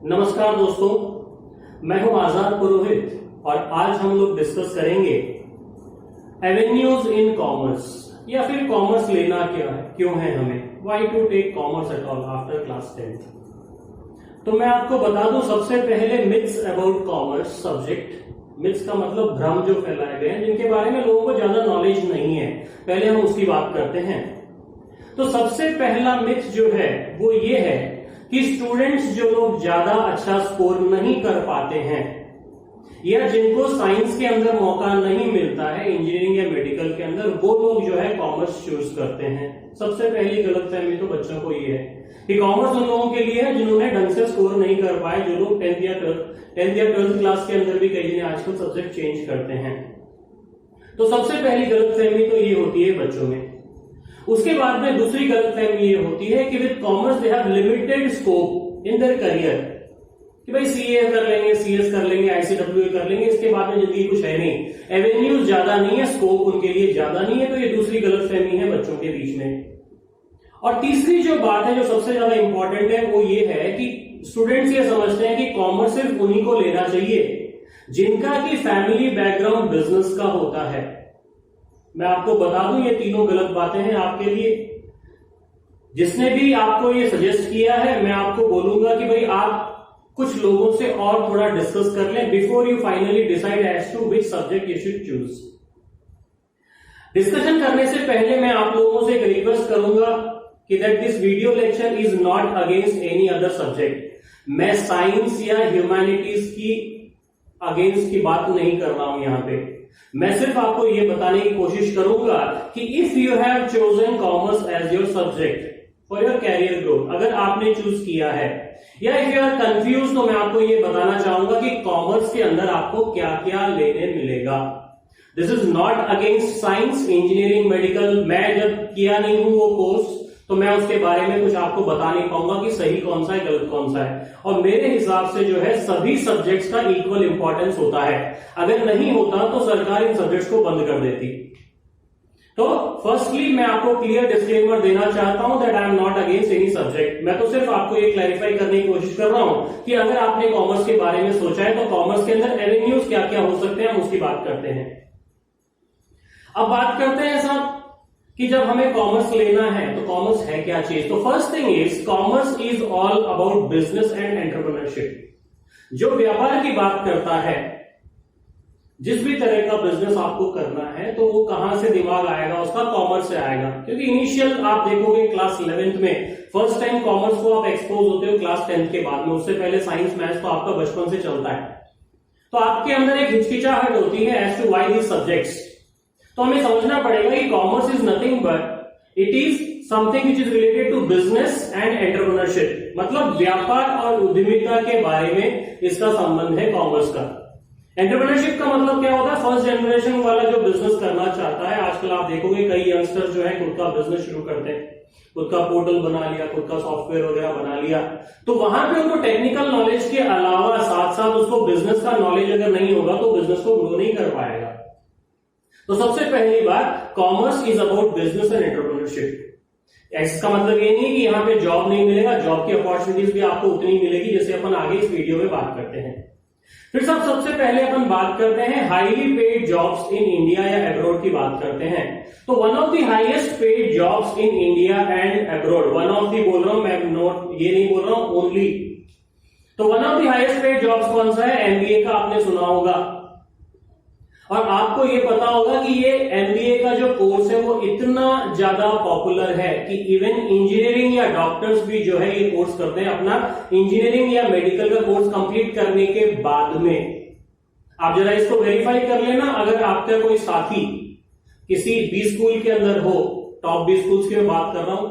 नमस्कार दोस्तों, मैं हूं आजाद पुरोहित और आज हम लोग डिस्कस करेंगे एवेन्यूज इन कॉमर्स या फिर कॉमर्स लेना क्यों है हमें, why to take commerce at all after class 10th। तो मैं आपको बता दूं सबसे पहले myths about commerce subject. Myths का मतलब भ्रम जो फैलाए गए हैं जिनके बारे में लोगों को ज्यादा नॉलेज नहीं है, पहले हम उसकी बात करते हैं। तो सबसे पहला मिथ जो है वो ये है कि स्टूडेंट्स जो लोग ज्यादा अच्छा स्कोर नहीं कर पाते हैं या जिनको साइंस के अंदर मौका नहीं मिलता है, इंजीनियरिंग या मेडिकल के अंदर, वो लोग जो है कॉमर्स चूज करते हैं। सबसे पहली गलतफहमी तो बच्चों को ये है कि कॉमर्स उन लोगों के लिए है जिन्होंने ढंग से स्कोर नहीं कर पाए, जो लोग 10th या 12th क्लास के अंदर भी कई जने आजकल सब्जेक्ट चेंज करते हैं। तो सबसे पहली गलतफहमी तो ये होती है बच्चों में। उसके बाद में दूसरी गलतफहमी ये होती है कि with commerce they have limited scope in their career, कि भाई सीए कर लेंगे, सीएस कर लेंगे, आईसीडब्ल्यू कर लेंगे, इसके बाद में जिंदगी कुछ है नहीं, एवेन्यूज ज्यादा नहीं है, स्कोप उनके लिए ज्यादा नहीं है। तो ये दूसरी गलतफहमी है बच्चों के बीच में। और तीसरी जो बात है जो सबसे ज्यादा इंपॉर्टेंट है वो ये है कि स्टूडेंट्स ये समझते हैं कि कॉमर्स सिर्फ उन्हीं को लेना चाहिए जिनका की फैमिली बैकग्राउंड बिजनेस का होता है। मैं आपको बता दूं ये तीनों गलत बातें हैं आपके लिए। जिसने भी आपको ये सजेस्ट किया है, मैं आपको बोलूंगा कि भाई आप कुछ लोगों से और थोड़ा डिस्कस कर लें before you finally decide as to which subject you should choose. Discussion करने से पहले मैं आप लोगों से एक रिक्वेस्ट करूंगा कि that this video lecture is not against any other subject. मैं साइंस या ह्यूमैनिटीज की अगेंस्ट की बात नहीं कर रहा हूं यहां पे। मैं सिर्फ आपको यह बताने की कोशिश करूंगा कि if you have chosen commerce as your subject for your career growth, अगर आपने चूज किया है, या इफ यू आर कंफ्यूज, तो मैं आपको यह बताना चाहूंगा कि कॉमर्स के अंदर आपको क्या क्या लेने मिलेगा। This is not against science, engineering, medical. मैं जब किया नहीं हूं वो कोर्स तो मैं उसके बारे में कुछ आपको बता नहीं पाऊंगा कि सही कौन सा है, गलत कौन सा है। और मेरे हिसाब से जो है सभी सब्जेक्ट्स का इक्वल इंपॉर्टेंस होता है। अगर नहीं होता तो सरकार इन सब्जेक्ट्स को बंद कर देती। तो फर्स्टली मैं आपको क्लियर डिस्क्लेमर देना चाहता हूं that I am not against any subject. मैं तो सिर्फ आपको ये क्लैरिफाई करने की कोशिश कर रहा हूं कि अगर आपने कॉमर्स के बारे में सोचा है तो कॉमर्स के अंदर एवेन्यूज क्या क्या हो सकते हैं, हम उसकी बात करते हैं। अब बात करते हैं साहब कि जब हमें कॉमर्स लेना है तो कॉमर्स है क्या चीज। तो first thing is commerce is all about business and entrepreneurship. जो व्यापार की बात करता है, जिस भी तरह का बिजनेस आपको करना है तो वो कहां से दिमाग आएगा उसका, कॉमर्स से आएगा। क्योंकि इनिशियल आप देखोगे क्लास 11th में फर्स्ट टाइम कॉमर्स को आप एक्सपोज होते हो क्लास 10th के बाद में। उससे पहले साइंस मैथ्स तो आपका बचपन से चलता है। तो आपके अंदर एक हिचकिचाहट होती है as to why these subjects. तो हमें समझना पड़ेगा कि commerce is nothing but it is something which is related to business and entrepreneurship. मतलब व्यापार और उद्यमिता के बारे में इसका संबंध है कॉमर्स का। एंटरप्रेन्योरशिप का मतलब क्या होता है, फर्स्ट जनरेशन वाला जो बिजनेस करना चाहता है। आजकल आप देखोगे कई यंगस्टर्स जो है खुद का बिजनेस शुरू करते हैं, खुद का पोर्टल बना लिया, खुद का सॉफ्टवेयर वगैरह बना लिया। तो वहां पे उनको टेक्निकल नॉलेज के अलावा साथ साथ उसको बिजनेस का नॉलेज अगर नहीं होगा तो बिजनेस को ग्रो नहीं कर पाएगा। तो सबसे पहली बात, commerce is about business and entrepreneurship. इसका मतलब ये नहीं है कि यहाँ पे जॉब नहीं मिलेगा, जॉब की अपॉर्चुनिटीज भी आपको उतनी मिलेगी जैसे अपन आगे इस वीडियो में बात करते हैं। फिर सबसे पहले अपन बात करते हैं highly paid jobs in India या अब्रॉड की बात करते हैं। तो one of the highest paid jobs in India and abroad, one of the बोल रहा हूं मैं, नोट ये नहीं बोल रहा हूं ओनली। तो one of the highest paid jobs कौन सा है, एमबीए का आपने सुना होगा। और आपको ये पता होगा कि ये एमबीए का जो कोर्स है वो इतना ज्यादा पॉपुलर है कि इवन इंजीनियरिंग या डॉक्टर्स भी जो है ये कोर्स करते हैं। अपना इंजीनियरिंग या मेडिकल का कोर्स कंप्लीट करने के बाद में आप जरा इसको वेरीफाई कर लेना। अगर आपका कोई साथी किसी बी स्कूल के अंदर हो, टॉप बी स्कूल्स की मैं बात कर रहा हूं,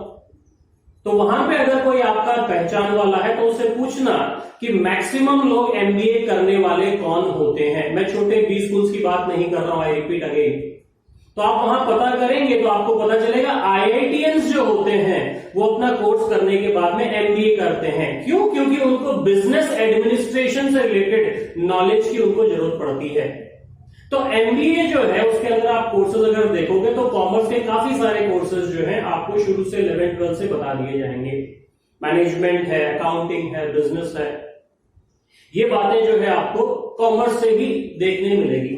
तो वहां पे अगर कोई आपका पहचान वाला है तो उससे पूछना कि मैक्सिमम लोग एमबीए करने वाले कौन होते हैं। मैं छोटे बी स्कूल्स की बात नहीं कर रहा हूं, आई रिपीट अगेन। तो आप वहां पता करेंगे तो आपको पता चलेगा आईआईटीएंस जो होते हैं वो अपना कोर्स करने के बाद में एमबीए करते हैं। क्यों? क्योंकि उनको बिजनेस एडमिनिस्ट्रेशन से रिलेटेड नॉलेज की उनको जरूरत पड़ती है। तो एमबीए जो है उसके अंदर आप कोर्सेज अगर देखोगे तो कॉमर्स के काफी सारे कोर्सेज जो हैं आपको शुरू से 11th 12th से बता दिए जाएंगे। मैनेजमेंट है, अकाउंटिंग है, बिजनेस है, ये बातें जो है आपको कॉमर्स से भी देखने मिलेगी।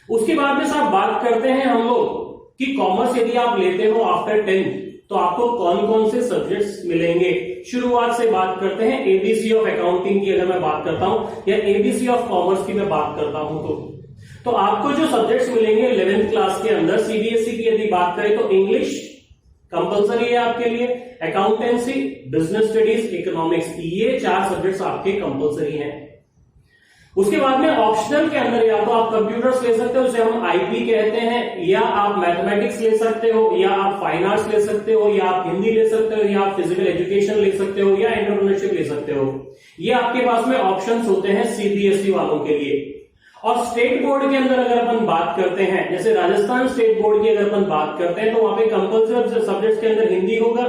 उसके बाद में साहब बात करते हैं हम लोग कि कॉमर्स यदि आप लेते हो आफ्टर 10th तो आपको कौन कौन से सब्जेक्ट्स मिलेंगे। शुरुआत से बात करते हैं एबीसी ऑफ अकाउंटिंग की अगर मैं बात करता हूं या एबीसी ऑफ कॉमर्स की मैं बात करता हूं तो आपको जो सब्जेक्ट्स मिलेंगे 11th क्लास के अंदर सीबीएसई की यदि बात करें तो इंग्लिश कंपलसरी है आपके लिए, अकाउंटेंसी, बिजनेस स्टडीज, इकोनॉमिक्स, ये 4 सब्जेक्ट्स आपके कंपलसरी हैं। उसके बाद में ऑप्शनल के अंदर या तो आप कंप्यूटर्स ले सकते हो उसे हम आईपी कहते हैं, या आप मैथमेटिक्स ले सकते हो, या आप फाइन आर्ट्स ले सकते हो, या आप हिंदी ले सकते हो, या आप फिजिकल एजुकेशन ले सकते हो, या एंटरप्रेन्योरशिप ले सकते हो। ये आपके पास में ऑप्शंस होते हैं सीबीएसई वालों के लिए। और स्टेट बोर्ड के अंदर अगर अपन बात करते हैं, जैसे राजस्थान स्टेट बोर्ड की अगर अपन बात करते हैं तो वहां पे कंपल्सरी सब्जेक्ट्स के अंदर हिंदी होगा,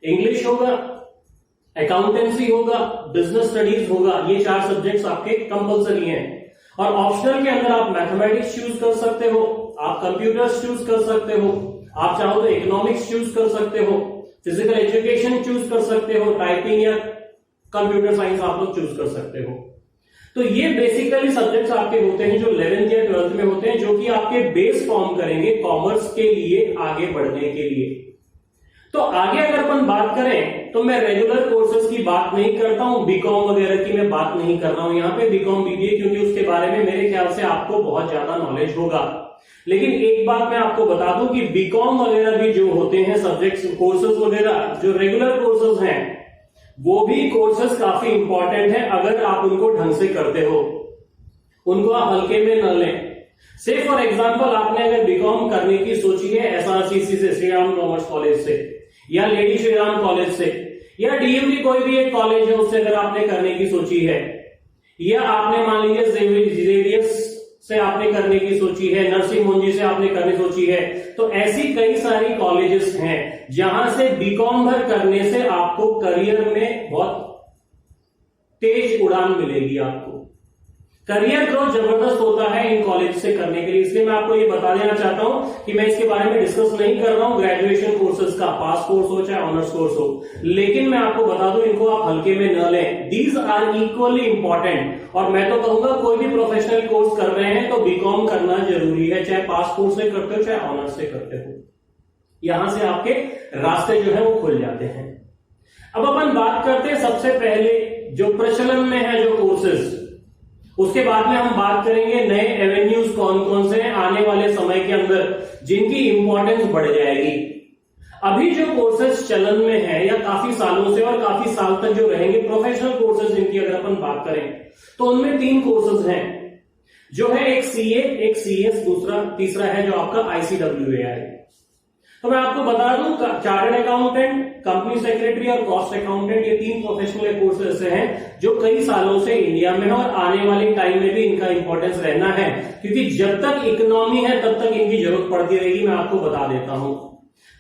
इंग्लिश होगा, अकाउंटेंसी होगा, बिजनेस स्टडीज होगा। ये 4 सब्जेक्ट्स आपके कंपलसरी हैं। और ऑप्शनल के अंदर आप मैथमेटिक्स चूज कर सकते हो, आप कंप्यूटर्स चूज कर सकते हो, आप चाहो तो इकोनॉमिक्स चूज कर सकते हो, फिजिकल एजुकेशन चूज कर सकते हो, टाइपिंग या कंप्यूटर साइंस आप लोग चूज कर सकते हो। तो ये बेसिकली सब्जेक्ट्स आपके होते हैं जो 11th या 12th में होते हैं, जो कि आपके बेस फॉर्म करेंगे कॉमर्स के लिए आगे बढ़ने के लिए। तो आगे अगर अपन बात करें तो मैं रेगुलर कोर्सेज की बात नहीं करता हूं, बीकॉम वगैरह की मैं बात नहीं कर रहा हूं यहाँ पे, बीकॉम बीबीए, क्योंकि उसके बारे में मेरे ख्याल से आपको बहुत ज्यादा नॉलेज होगा। लेकिन एक बात मैं आपको बता दूं कि बीकॉम वगैरह भी जो होते हैं सब्जेक्ट्स कोर्सेज वगैरह जो रेगुलर कोर्सेज हैं वो भी कोर्सेज काफी इंपॉर्टेंट है अगर आप उनको ढंग से करते हो, उनको आप हल्के में न लें। से फॉर एग्जांपल आपने अगर बीकॉम करने की सोची है एसआरसीसी से, श्री राम कॉमर्स कॉलेज से, या लेडी श्री राम कॉलेज से, या डीएमडी कोई भी एक कॉलेज है उससे अगर आपने करने की सोची है, या आपने मान लीजिए जेवियर्स से आपने करने की सोची है, नरसिंह मोंजी से आपने करने की सोची है, तो ऐसी कई सारी कॉलेजेस हैं जहां से बीकॉम भर करने से आपको करियर में बहुत तेज उड़ान मिलेगी। आपको करियर ग्रोथ जबरदस्त होता है इन कॉलेज से करने के लिए। इसलिए मैं आपको ये बता देना चाहता हूं कि मैं इसके बारे में डिस्कस नहीं कर रहा हूं ग्रेजुएशन कोर्सेज का, पास कोर्स हो चाहे ऑनर्स कोर्स हो, लेकिन मैं आपको बता दूं इनको आप हल्के में न लें। These are equally important. और मैं तो कहूंगा कोई भी प्रोफेशनल कोर्स कर रहे हैं तो बीकॉम करना जरूरी है, चाहे पास कोर्स से करते हो चाहे ऑनर्स से करते हो। यहां से आपके रास्ते जो है वो खुल जाते हैं। अब अपन बात करते हैं सबसे पहले जो प्रचलन में है जो कोर्सेज, उसके बाद में हम बात करेंगे नए एवेन्यूज कौन कौन से हैं आने वाले समय के अंदर जिनकी इंपॉर्टेंस बढ़ जाएगी। अभी जो कोर्सेज चलन में है या काफी सालों से और काफी साल तक जो रहेंगे प्रोफेशनल कोर्सेज जिनकी अगर अपन बात करें तो उनमें 3 कोर्सेज हैं जो है एक सीए, एक सीएस, तीसरा है जो आपका आईसीडब्ल्यूए है। तो मैं आपको बता दूं चार्टर्ड अकाउंटेंट, कंपनी सेक्रेटरी और कॉस्ट अकाउंटेंट, ये 3 प्रोफेशनल कोर्सेज ऐसे हैं जो कई सालों से इंडिया में है और आने वाले टाइम में भी इनका इंपॉर्टेंस रहना है, क्योंकि जब तक इकोनॉमी है तब तक इनकी जरूरत पड़ती रहेगी। मैं आपको बता देता हूं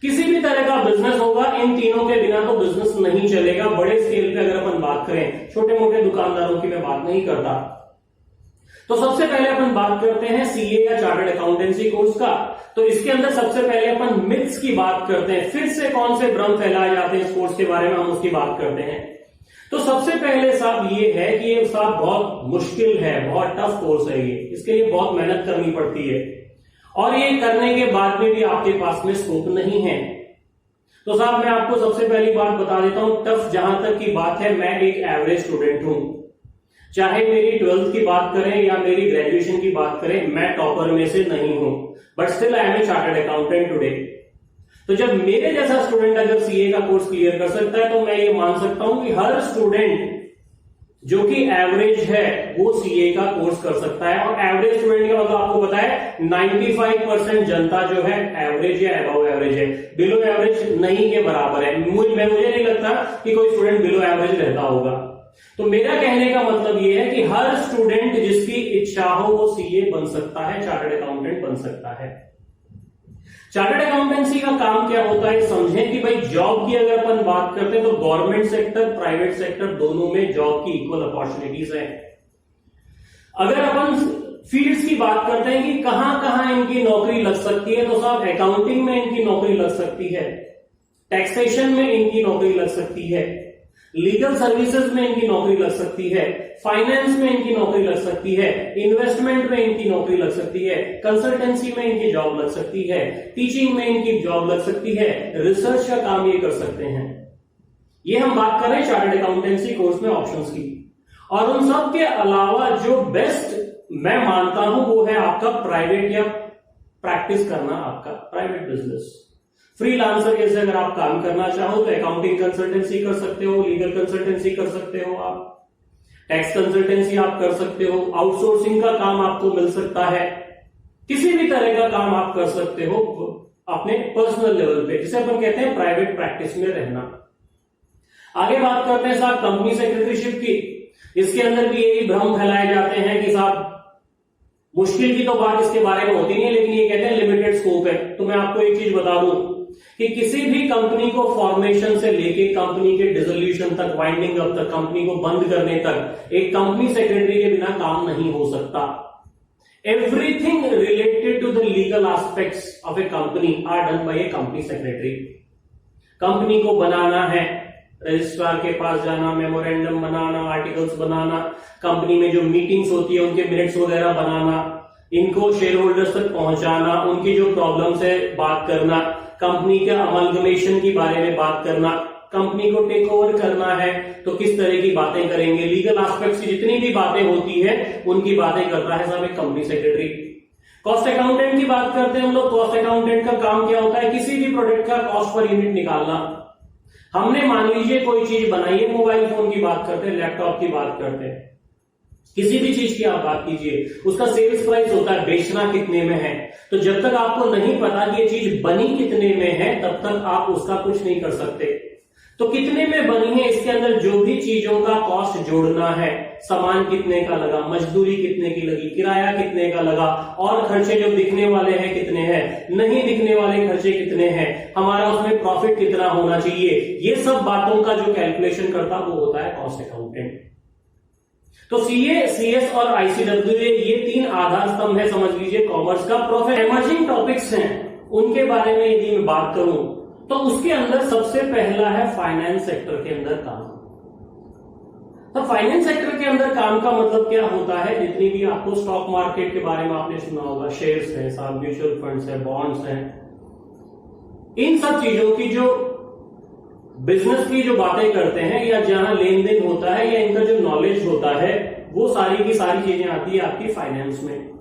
किसी भी तरह का बिजनेस होगा इन तीनों के बिना तो बिजनेस नहीं चलेगा। बड़े स्केल पे अगर अपन बात करें, छोटे मोटे दुकानदारों की मैं बात नहीं करता। तो सबसे पहले अपन बात करते हैं सीए या चार्टर्ड अकाउंटेंसी कोर्स का। तो इसके अंदर सबसे पहले अपन मिथ्स की बात करते हैं, फिर से कौन से भ्रम फैलाए जाते हैं इस कोर्स के बारे में हम उसकी बात करते हैं। तो सबसे पहले साहब ये है कि ये साहब बहुत मुश्किल है, बहुत टफ कोर्स है ये, इसके लिए बहुत मेहनत करनी पड़ती है और ये करने के बाद में भी आपके पास में स्कोप नहीं है। तो साहब मैं आपको सबसे पहली बात बता देता हूं, टफ जहां तक की बात है, मैं एक एवरेज स्टूडेंट हूं, चाहे मेरी 12th की बात करें या मेरी ग्रेजुएशन की बात करें, मैं टॉपर में से नहीं हूं, but still I am a chartered accountant today. तो जब मेरे जैसा स्टूडेंट अगर सीए का कोर्स क्लियर कर सकता है तो मैं ये मान सकता हूं कि हर स्टूडेंट जो कि एवरेज है वो सीए का कोर्स कर सकता है। और एवरेज स्टूडेंट का मतलब आपको पता है 95% जनता जो है एवरेज या अबव एवरेज है, बिलो एवरेज नहीं के बराबर है। मुझे नहीं लगता कि कोई स्टूडेंट बिलो एवरेज रहता होगा। तो मेरा कहने का मतलब ये है कि हर स्टूडेंट जिसकी इच्छा हो वो सीए बन सकता है, चार्टर्ड अकाउंटेंट बन सकता है। चार्टर्ड अकाउंटेंसी का काम क्या होता है समझें कि भाई जॉब की अगर अपन बात करते हैं तो गवर्नमेंट सेक्टर, प्राइवेट सेक्टर दोनों में जॉब की इक्वल अपॉर्चुनिटीज है। अगर अपन फील्ड्स की बात करते हैं कि कहां कहां इनकी नौकरी लग सकती है, तो साहब अकाउंटिंग में इनकी नौकरी लग सकती है, टैक्सेशन में इनकी नौकरी लग सकती है, लीगल सर्विसेज में इनकी नौकरी लग सकती है, फाइनेंस में इनकी नौकरी लग सकती है, इन्वेस्टमेंट में इनकी नौकरी लग सकती है, कंसल्टेंसी में इनकी जॉब लग सकती है, टीचिंग में इनकी जॉब लग सकती है, रिसर्च का काम ये कर सकते हैं। ये हम बात कर रहे हैं चार्टर्ड अकाउंटेंसी कोर्स में ऑप्शंस की। और उन सब के अलावा जो बेस्ट मैं मानता हूं वो है आपका प्राइवेट या प्रैक्टिस करना, आपका प्राइवेट बिजनेस। फ्रीलांसर जैसे अगर आप काम करना चाहो तो अकाउंटिंग कंसल्टेंसी कर सकते हो, लीगल कंसल्टेंसी कर सकते हो, आप टैक्स कंसल्टेंसी आप कर सकते हो, आउटसोर्सिंग का काम आपको मिल सकता है, किसी भी तरह का काम आप कर सकते हो अपने पर्सनल लेवल पे, जिसे अपन कहते हैं प्राइवेट प्रैक्टिस में रहना। आगे बात करते हैं साहब कंपनी सेक्रेटरीशिप की। इसके अंदर भी यही भ्रम फैलाए जाते हैं कि साहब मुश्किल की तो बात इसके बारे में होती नहीं है, लेकिन ये कहते हैं लिमिटेड स्कोप है। तो मैं आपको एक चीज बता दूं कि किसी भी कंपनी को फॉर्मेशन से लेके कंपनी के डिसोल्यूशन तक, वाइंडिंग अप तक, कंपनी को बंद करने तक एक कंपनी सेक्रेटरी के बिना काम नहीं हो सकता। Everything related to the legal aspects of a company are done by a company secretary. Company को बनाना है, रजिस्ट्रार के पास जाना, मेमोरेंडम बनाना, आर्टिकल्स बनाना, कंपनी में जो मीटिंग्स होती है उनके मिनट्स वगैरह बनाना, इनको शेयर होल्डर्स तक पहुंचाना, उनकी जो प्रॉब्लम्स है बात करना, कंपनी के अमलगमेशन की बारे में बात करना, कंपनी को टेक ओवर करना है तो किस तरह की बातें करेंगे, लीगल एस्पेक्ट्स की जितनी भी बातें होती है उनकी बातें करता है साहब एक कंपनी सेक्रेटरी। कॉस्ट अकाउंटेंट की बात करते हैं हम लोग। कॉस्ट अकाउंटेंट का काम क्या होता है? किसी भी प्रोडक्ट का कॉस्ट पर यूनिट निकालना। हमने मान लीजिए कोई चीज बनाई है, मोबाइल फोन की बात करते हैं, लैपटॉप की बात करते हैं, किसी भी चीज की आप बात कीजिए, उसका सेल्स प्राइस होता है, बेचना कितने में है। तो जब तक आपको नहीं पता कि ये चीज बनी कितने में है तब तक आप उसका कुछ नहीं कर सकते। तो कितने में बनी है, इसके अंदर जो भी चीजों का कॉस्ट जोड़ना है, सामान कितने का लगा, मजदूरी कितने की लगी, किराया कितने का लगा, और खर्चे जो दिखने वाले हैं कितने हैं, नहीं दिखने वाले खर्चे कितने हैं, हमारा उसमें प्रॉफिट कितना होना चाहिए, ये सब बातों का जो कैलकुलेशन करता वो होता है कॉस्ट अकाउंटेंट। तो सीए, सीएस और आईसीडब्ल्यू ये तीन आधार स्तंभ है समझ लीजिए कॉमर्स का। प्रोफेशनल इमर्जिंग टॉपिक्स हैं, उनके बारे में यदि मैं बात करूं तो उसके अंदर सबसे पहला है फाइनेंस सेक्टर के अंदर काम। तो फाइनेंस सेक्टर के अंदर काम का मतलब क्या होता है? जितनी भी आपको स्टॉक मार्केट के बारे में आपने सुना होगा, शेयर्स हैं, साहब म्यूचुअल फंड्स हैं, बॉन्ड्स हैं, इन सब चीजों की जो बिजनेस की जो बातें करते हैं या जहां लेन देन होता है या इनका जो नॉलेज होता है, वो सारी की सारी चीजें आती है आपकी फाइनेंस में।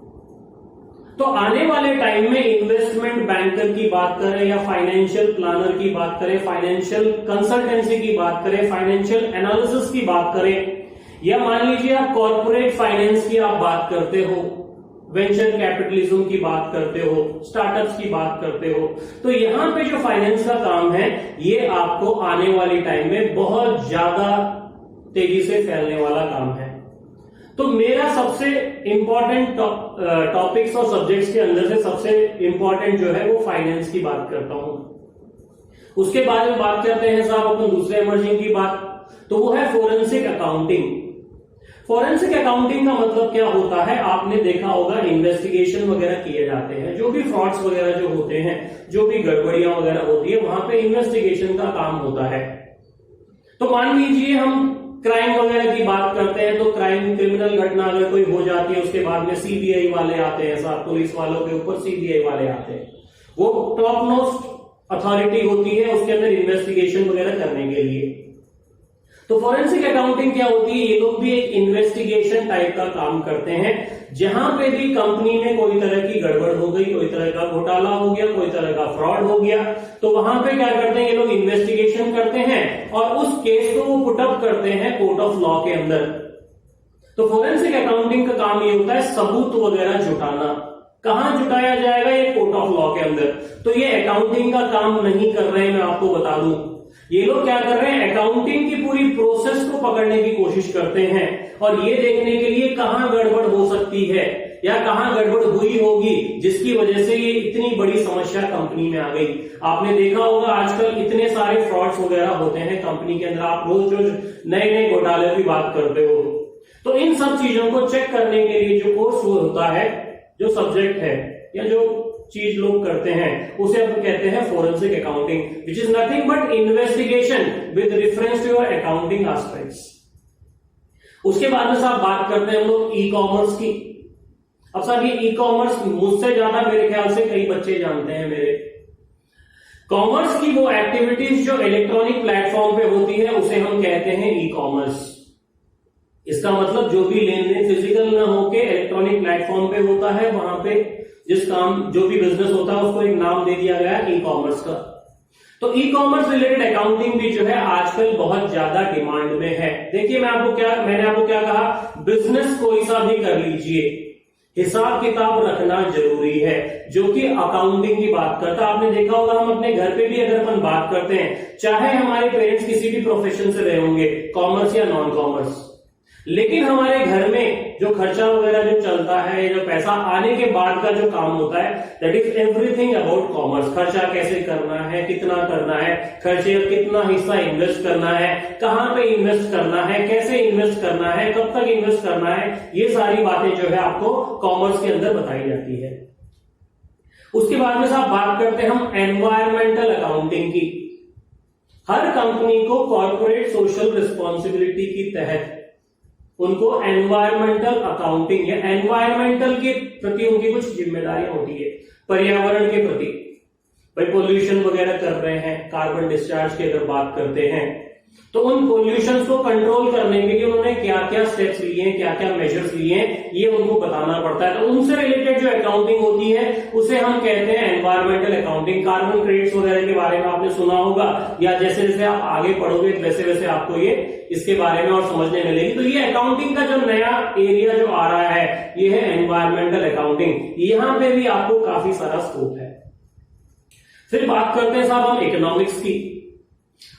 तो आने वाले टाइम में इन्वेस्टमेंट बैंकर की बात करें या फाइनेंशियल प्लानर की बात करें, फाइनेंशियल कंसल्टेंसी की बात करें, फाइनेंशियल एनालिसिस की बात करें, या मान लीजिए आप कॉर्पोरेट फाइनेंस की आप बात करते हो, वेंचर कैपिटलिज्म की बात करते हो, स्टार्टअप्स की बात करते हो, तो यहां पे जो फाइनेंस का काम है ये आपको आने वाले टाइम में बहुत ज्यादा तेजी से फैलने वाला काम है। तो मेरा सबसे इंपॉर्टेंट टॉपिक्स और सब्जेक्ट्स के अंदर से सबसे इंपॉर्टेंट जो है वो फाइनेंस की बात करता हूं। उसके बाद में बात करते हैं साहब अपन दूसरे इमर्जिंग की बात, तो वो है फोरेंसिक अकाउंटिंग। फोरेंसिक अकाउंटिंग का मतलब क्या होता है? आपने देखा होगा इन्वेस्टिगेशन वगैरह किए जाते हैं, जो भी फ्रॉड्स वगैरह जो होते हैं, जो भी गड़बड़ियां वगैरह होती है, वहां पे इन्वेस्टिगेशन का काम होता है। तो मान लीजिए हम क्राइम वगैरह की बात करते हैं, तो क्राइम, क्रिमिनल घटना अगर कोई हो जाती है उसके बाद में सीबीआई वाले आते हैं साहब, पुलिस वालों के ऊपर सीबीआई वाले आते हैं, वो टॉप मोस्ट अथॉरिटी होती है उसके अंदर इन्वेस्टिगेशन वगैरह करने के लिए। तो फोरेंसिक अकाउंटिंग क्या होती है? ये लोग भी एक इन्वेस्टिगेशन टाइप का काम करते हैं, जहां पे भी कंपनी में कोई तरह की गड़बड़ हो गई, कोई तरह का घोटाला हो गया, कोई तरह का फ्रॉड हो गया, तो वहां पे क्या करते हैं ये लोग? इन्वेस्टिगेशन करते हैं और उस केस को वो पुटअप करते हैं कोर्ट ऑफ लॉ के अंदर। तो फोरेंसिक अकाउंटिंग का काम ये होता है सबूत वगैरह जुटाना। कहां जुटाया जाएगा? ये कोर्ट ऑफ लॉ के अंदर। तो ये अकाउंटिंग का काम नहीं कर रहे हैं, मैं आपको बता दूं। ये लोग क्या कर रहे हैं? अकाउंटिंग की पूरी प्रोसेस को पकड़ने की कोशिश करते हैं और ये देखने के लिए कहां गड़बड़ हो सकती है या कहां गड़बड़ हुई होगी जिसकी वजह से ये इतनी बड़ी समस्या कंपनी में आ गई। आपने देखा होगा आजकल इतने सारे फ्रॉड्स वगैरह होते हैं कंपनी के अंदर, आप रोज रोज नए नए घोटाले की बात करते हो। तो इन सब चीजों को चेक करने के लिए जो कोर्स होता है, जो सब्जेक्ट है या जो चीज लोग करते हैं उसे अब कहते हैं forensic accounting, which is nothing but investigation with reference to your accounting aspects. उसके बाद में साहब बात करते हैं हम लोग ई कॉमर्स की। अब साहब ये ई कॉमर्स मुझसे ज्यादा मेरे ख्याल से कई बच्चे जानते हैं मेरे। कॉमर्स की वो एक्टिविटीज जो इलेक्ट्रॉनिक प्लेटफॉर्म पे होती है उसे हम कहते हैं ई कॉमर्स। इसका मतलब जो भी लेन देन फिजिकल ना होके इलेक्ट्रॉनिक प्लेटफॉर्म पे होता है, वहां पे जिस काम जो भी बिजनेस होता है उसको एक नाम दे दिया गया ई कॉमर्स का। तो ई कॉमर्स रिलेटेड अकाउंटिंग भी जो है आजकल बहुत ज्यादा डिमांड में है। देखिए मैंने आपको क्या कहा, बिजनेस कोई सा भी कर लीजिए, हिसाब किताब रखना जरूरी है, जो कि अकाउंटिंग की बात करता है। आपने देखा होगा हम अपने घर पे भी अगर अपन बात करते हैं, चाहे हमारे पेरेंट्स किसी भी प्रोफेशन से रहे होंगे, कॉमर्स या नॉन कॉमर्स, लेकिन हमारे घर में जो खर्चा वगैरह जो चलता है, जो पैसा आने के बाद का जो काम होता है, that is everything about commerce. खर्चा कैसे करना है, कितना करना है, खर्चे का कितना हिस्सा इन्वेस्ट करना है, कहां पे इन्वेस्ट करना है, कैसे इन्वेस्ट करना है, कब तक इन्वेस्ट करना है, ये सारी बातें जो है आपको कॉमर्स के अंदर बताई जाती है। उसके बाद में साहब बात करते हैं हम एनवायरमेंटल अकाउंटिंग की। हर कंपनी को कॉर्पोरेट सोशल रिस्पॉन्सिबिलिटी की तहत उनको एनवायरमेंटल अकाउंटिंग या एनवायरमेंटल के प्रति उनकी कुछ जिम्मेदारियां होती है, पर्यावरण के प्रति। भाई पोल्यूशन वगैरह कर रहे हैं, कार्बन डिस्चार्ज की अगर बात करते हैं, तो उन पोल्यूशन को कंट्रोल करने के लिए उन्होंने क्या क्या स्टेप्स लिए हैं, क्या क्या मेजर्स लिए हैं, ये उनको बताना पड़ता है। तो उनसे रिलेटेड जो अकाउंटिंग होती है उसे हम कहते हैं एनवायरमेंटल अकाउंटिंग। कार्बन क्रेडिट्स वगैरह के बारे में आपने सुना होगा, या जैसे जैसे आप आगे पढ़ोगे वैसे वैसे आपको ये इसके बारे में और समझने मिलेगी। तो ये अकाउंटिंग का जो नया एरिया जो आ रहा है, ये है एनवायरमेंटल अकाउंटिंग। यहां पे भी आपको काफी सारा स्कोप है। फिर बात करते हैं साहब हम इकोनॉमिक्स की।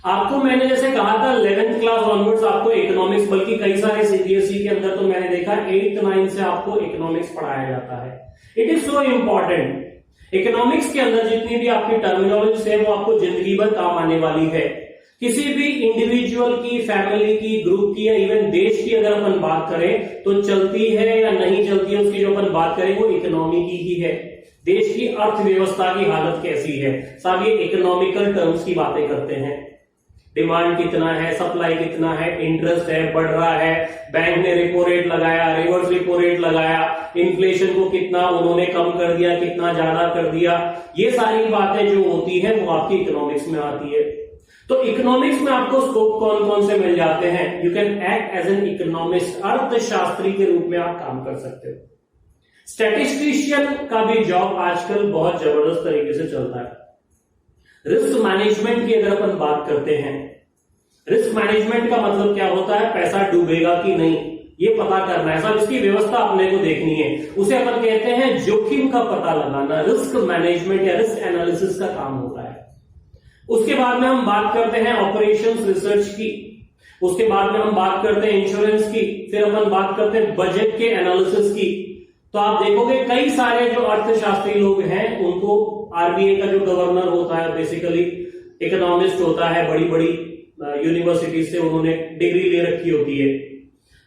आपको मैंने जैसे कहा था 11th क्लास ऑनवर्ड्स आपको इकोनॉमिक्स, बल्कि कई सारे सीबीएसई के अंदर तो मैंने देखा 8th 9th से आपको इकोनॉमिक्स पढ़ाया जाता है। It is so important. Economics के अंदर जितनी भी आपकी टर्मिनोलॉजी है वो आपको जिंदगी भर काम आने वाली है। किसी भी इंडिविजुअल की, फैमिली की, ग्रुप की या इवन देश की अगर अपन बात करें तो चलती है या नहीं चलती है, उसकी जो अपन बात करें वो इकोनॉमी की ही है। देश की अर्थव्यवस्था की हालत कैसी है, साहब ये इकोनॉमिकल टर्म्स की बातें करते हैं। डिमांड कितना है, सप्लाई कितना है, इंटरेस्ट है, बढ़ रहा है, बैंक ने रेपो रेट लगाया, रिवर्स रेपो रेट लगाया, इन्फ्लेशन को कितना उन्होंने कम कर दिया, कितना ज्यादा कर दिया, ये सारी बातें जो होती है वो आपकी इकोनॉमिक्स में आती है। तो इकोनॉमिक्स में आपको स्कोप कौन कौन से मिल जाते हैं? You can act as an economist, अर्थशास्त्री के रूप में आप काम कर सकते हो। स्टैटिस्टिशियन का भी जॉब आजकल बहुत जबरदस्त तरीके से चलता है। रिस्क मैनेजमेंट की अगर अपन बात करते हैं, रिस्क मैनेजमेंट का मतलब क्या होता है? पैसा डूबेगा कि नहीं ये पता करना है, सब इसकी व्यवस्था अपने को देखनी है, उसे अपन कहते हैं जोखिम का पता लगाना। रिस्क मैनेजमेंट या रिस्क एनालिसिस का काम होता है। उसके बाद में हम बात करते हैं ऑपरेशंस रिसर्च की, उसके बाद में हम बात करते हैं इंश्योरेंस की, फिर अपन बात करते हैं बजट के एनालिसिस की। तो आप देखोगे कई सारे जो अर्थशास्त्री लोग हैं उनको आरबीआई का जो गवर्नर होता है बेसिकली इकोनॉमिस्ट होता है, बड़ी बड़ी यूनिवर्सिटी से उन्होंने डिग्री ले रखी होती है।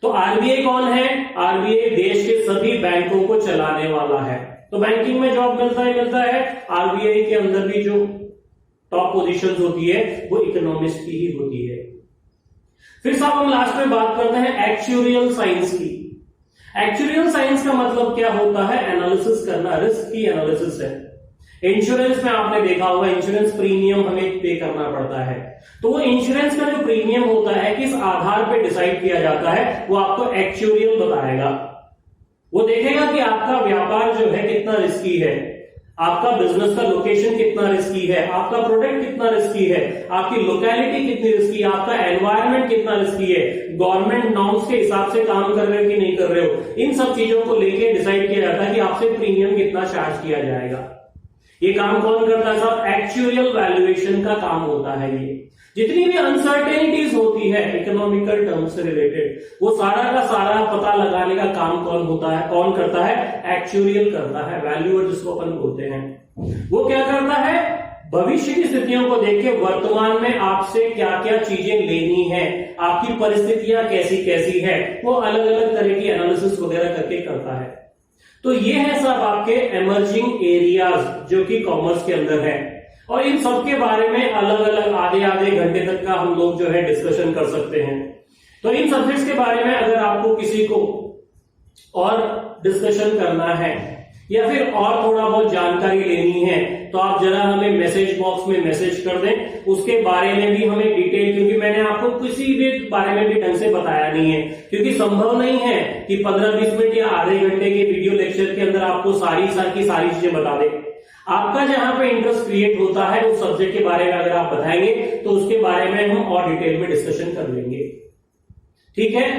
तो आरबीआई कौन है? आरबीआई देश के सभी बैंकों को चलाने वाला है। तो बैंकिंग में जॉब मिलता है। आरबीआई के अंदर भी जो टॉप पोजीशंस होती है वो इकोनॉमिस्ट की ही होती है। फिर साहब हम लास्ट में बात करते हैं एक्चुरियल साइंस की। एक्चुरियल साइंस का मतलब क्या होता है? एनालिसिस करना, रिस्क की एनालिसिस है। इंश्योरेंस में आपने देखा होगा इंश्योरेंस प्रीमियम हमें पे करना पड़ता है, तो वो इंश्योरेंस का जो प्रीमियम होता है किस आधार पे डिसाइड किया जाता है वो आपको एक्चुरियल बताएगा। वो देखेगा कि आपका व्यापार जो है कितना रिस्की है, आपका बिजनेस का लोकेशन कितना रिस्की है, आपका प्रोडक्ट कितना रिस्की है, आपकी लोकेलिटी कितनी रिस्की है, आपका एनवायरनमेंट कितना रिस्की है, गवर्नमेंट नॉर्म्स के हिसाब से काम कर रहे हो कि नहीं कर रहे हो, इन सब चीजों को लेके डिसाइड किया जाता है कि आपसे प्रीमियम कितना चार्ज किया जाएगा। ये काम कौन करता है साहब? एक्चुअल वैल्यूएशन का काम होता है। ये जितनी भी अनसर्टेनिटीज होती है इकोनॉमिकल टर्म्स से रिलेटेड, वो सारा का सारा पता लगाने का काम कौन होता है, कौन करता है? एक्चुअल करता है। वैल्यूअर जिसको अपन बोलते हैं, वो क्या करता है? भविष्य की स्थितियों को देख के वर्तमान में आपसे क्या क्या चीजें लेनी है, आपकी परिस्थितियां कैसी कैसी है, वो अलग अलग तरह की एनालिसिस वगैरह करके करता है। तो ये है सब आपके एमर्जिंग एरियाज जो कि कॉमर्स के अंदर है, और इन सब के बारे में अलग अलग आधे आधे घंटे तक का हम लोग जो है डिस्कशन कर सकते हैं। तो इन सब्जेक्ट्स के बारे में अगर आपको किसी को और डिस्कशन करना है या फिर और थोड़ा बहुत जानकारी लेनी है तो आप जरा हमें मैसेज बॉक्स में मैसेज कर दें, उसके बारे में भी हमें डिटेल, क्योंकि मैंने आपको किसी भी बारे में भी ढंग से बताया नहीं है, क्योंकि संभव नहीं है कि 15-20 मिनट या आधे घंटे के वीडियो लेक्चर के अंदर आपको सारी चीजें बता दें। आपका जहां पे इंटरेस्ट क्रिएट होता है उस सब्जेक्ट के बारे में अगर आप बताएंगे तो उसके बारे में हम और डिटेल में डिस्कशन कर लेंगे। ठीक है।